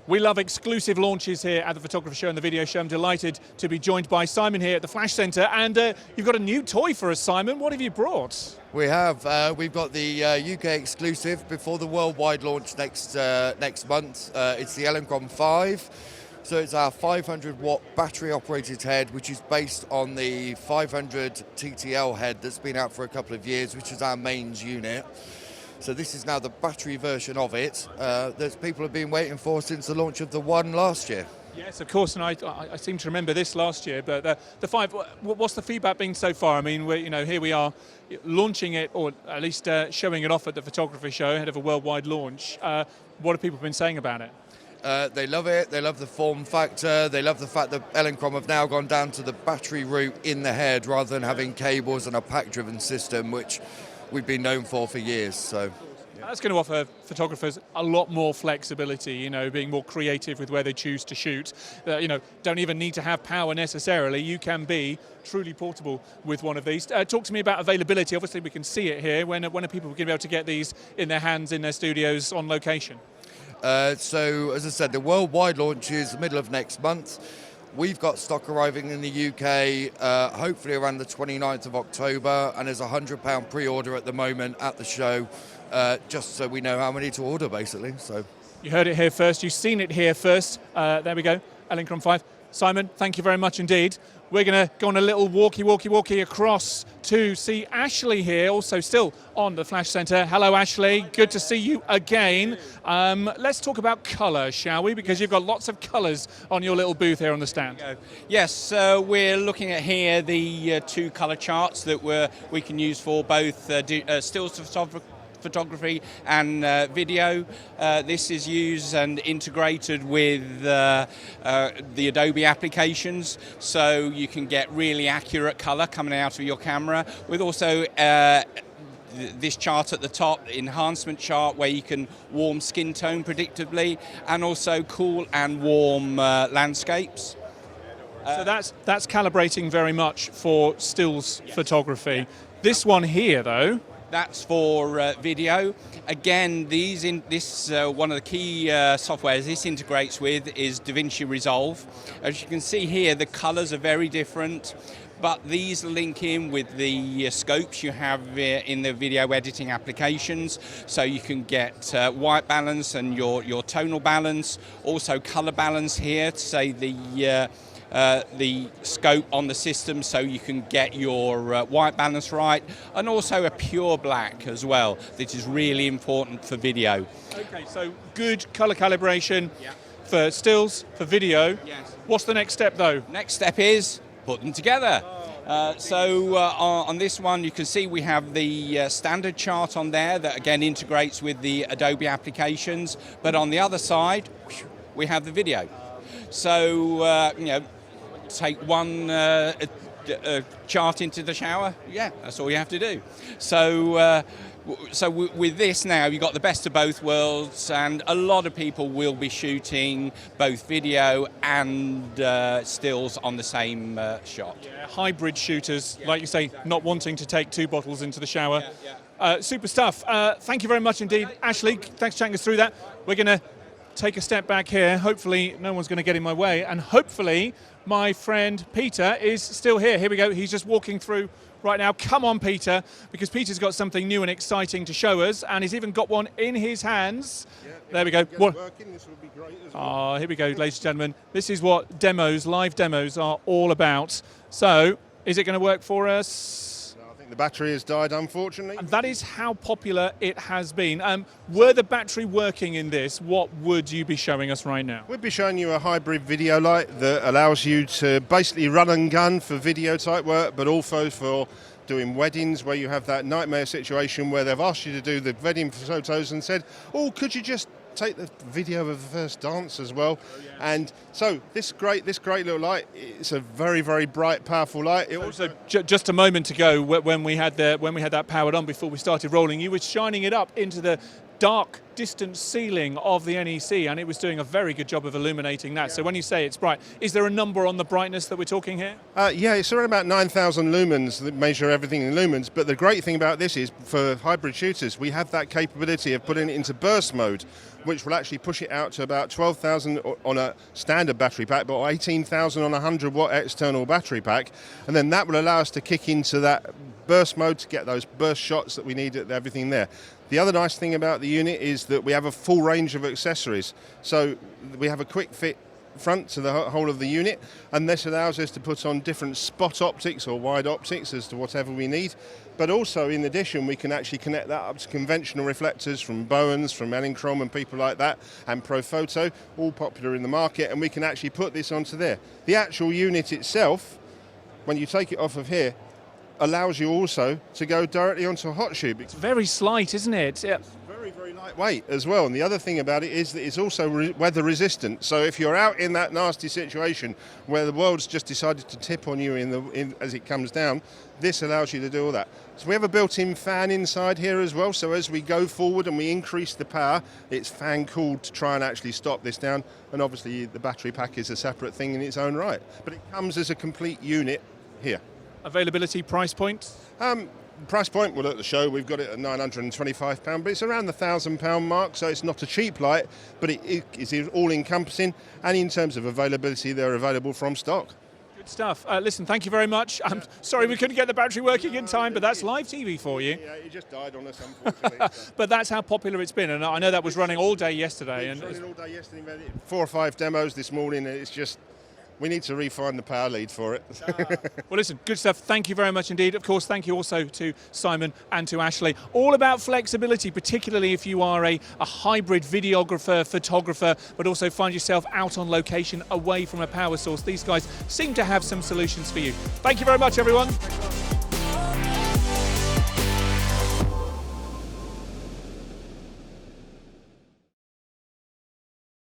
We love exclusive launches here at the Photography Show and the Video Show. I'm delighted to be joined by Simon here at the Flash Centre, and you've got a new toy for us, Simon. What have you brought? We have. We've got the UK exclusive before the worldwide launch next month. It's the Elinchrom 5. So it's our 500 watt battery operated head, which is based on the 500 TTL head that's been out for a couple of years, which is our mains unit. So this is now the battery version of it that people have been waiting for since the launch of the One last year. Yes, of course, and I seem to remember this last year. But the 5, what's the feedback been so far? I mean, here we are launching it, or at least showing it off at the Photography Show ahead of a worldwide launch. What have people been saying about it? They love it. They love the form factor. They love the fact that Elinchrom have now gone down to the battery route in the head rather than having cables and a pack-driven system, which we've been known for years. So that's going to offer photographers a lot more flexibility, being more creative with where they choose to shoot. Don't even need to have power necessarily. You can be truly portable with one of these. Talk to me about availability. Obviously, we can see it here. When are people going to be able to get these in their hands, in their studios, on location? So, as I said, the worldwide launch is the middle of next month. We've got stock arriving in the UK, hopefully around the 29th of October, and there's a £100 pre-order at the moment at the show, just so we know how many to order, basically. So you heard it here first. You've seen it here first. There we go, Elinchrom 5. Simon, thank you very much indeed. We're going to go on a little walkie across to see Ashley here, also still on the Flash Centre. Hello, Ashley. Good to see you again. Let's talk about colour, shall we? Because you've got lots of colours on your little booth here on the stand. Yes, we're looking at here the two colour charts that we can use for both stills photography and video. This is used and integrated with the Adobe applications, so you can get really accurate color coming out of your camera, with also this chart at the top, enhancement chart, where you can warm skin tone predictably, and also cool and warm landscapes. So that's calibrating very much for stills photography. Yeah. This one here, though, that's for video. Again, one of the key softwares this integrates with is DaVinci Resolve. As you can see here, the colors are very different, but these link in with the scopes you have in the video editing applications, so you can get white balance and your tonal balance, also color balance here to say the scope on the system, so you can get your white balance right, and also a pure black as well, that is really important for video. Okay, so good color calibration for stills, for video. Yes. What's the next step though? Next step is put them together. On this one, you can see we have the standard chart on there that again integrates with the Adobe applications, but on the other side we have the video. So take one chart into the shower, that's all you have to do. So with this now, you've got the best of both worlds, and a lot of people will be shooting both video and stills on the same shot. Yeah, hybrid shooters, like you say, not wanting to take two bottles into the shower. Super stuff. Thank you very much indeed, Ashley. Thanks for chatting us through that. We're going to take a step back here. Hopefully no one's going to get in my way, and hopefully my friend Peter is still here. Here we go. He's just walking through right now. Come on, Peter, because Peter's got something new and exciting to show us, and he's even got one in his hands. There we go. Working, this will be great as well. Here we go, ladies and gentlemen. This is what live demos are all about. So, is it going to work for us? The battery has died, unfortunately. And that is how popular it has been. Were the battery working in this, what would you be showing us right now? We'd be showing you a hybrid video light that allows you to basically run and gun for video type work, but also for doing weddings where you have that nightmare situation where they've asked you to do the wedding photos and said, oh, could you just take the video of the first dance as well? And so this great little light, it's a very, very bright, powerful light. It also just a moment ago when we had that powered on before we started rolling, you were shining it up into the dark distance ceiling of the NEC, and it was doing a very good job of illuminating that. So when you say it's bright, is there a number on the brightness that we're talking here? Yeah, it's around about 9,000 lumens that measure everything in lumens. But the great thing about this is, for hybrid shooters, we have that capability of putting it into burst mode, which will actually push it out to about 12,000 on a standard battery pack, but 18,000 on a 100-watt external battery pack. And then that will allow us to kick into that burst mode to get those burst shots that we need at everything there. The other nice thing about the unit is that we have a full range of accessories. So we have a quick fit front to the whole of the unit, and this allows us to put on different spot optics or wide optics as to whatever we need. But also, in addition, we can actually connect that up to conventional reflectors from Bowens, from Elinchrom and people like that, and Profoto, all popular in the market, and we can actually put this onto there. The actual unit itself, when you take it off of here, allows you also to go directly onto a hot shoe. It's very slight, isn't it? Yeah. It's very, very lightweight as well. And the other thing about it is that it's also weather resistant. So if you're out in that nasty situation where the world's just decided to tip on you as it comes down, this allows you to do all that. So we have a built-in fan inside here as well. So as we go forward and we increase the power, it's fan cooled to try and actually stop this down. And obviously the battery pack is a separate thing in its own right. But it comes as a complete unit here. Availability, price point? Price point, well, at the show we've got it at £925, but it's around the £1,000 mark, so it's not a cheap light, but it is all-encompassing, and in terms of availability, they're available from stock. Good stuff. Listen, thank you very much. I'm sorry we couldn't get the battery working in time, but that's live TV for you. Yeah, it just died on us, unfortunately. But that's how popular it's been, and I know that was running all day yesterday. It was running all day yesterday, 4 or 5 demos this morning, and it's just... we need to refine the power lead for it. Well, listen, good stuff. Thank you very much indeed. Of course, thank you also to Simon and to Ashley. All about flexibility, particularly if you are a hybrid videographer, photographer, but also find yourself out on location away from a power source. These guys seem to have some solutions for you. Thank you very much, everyone.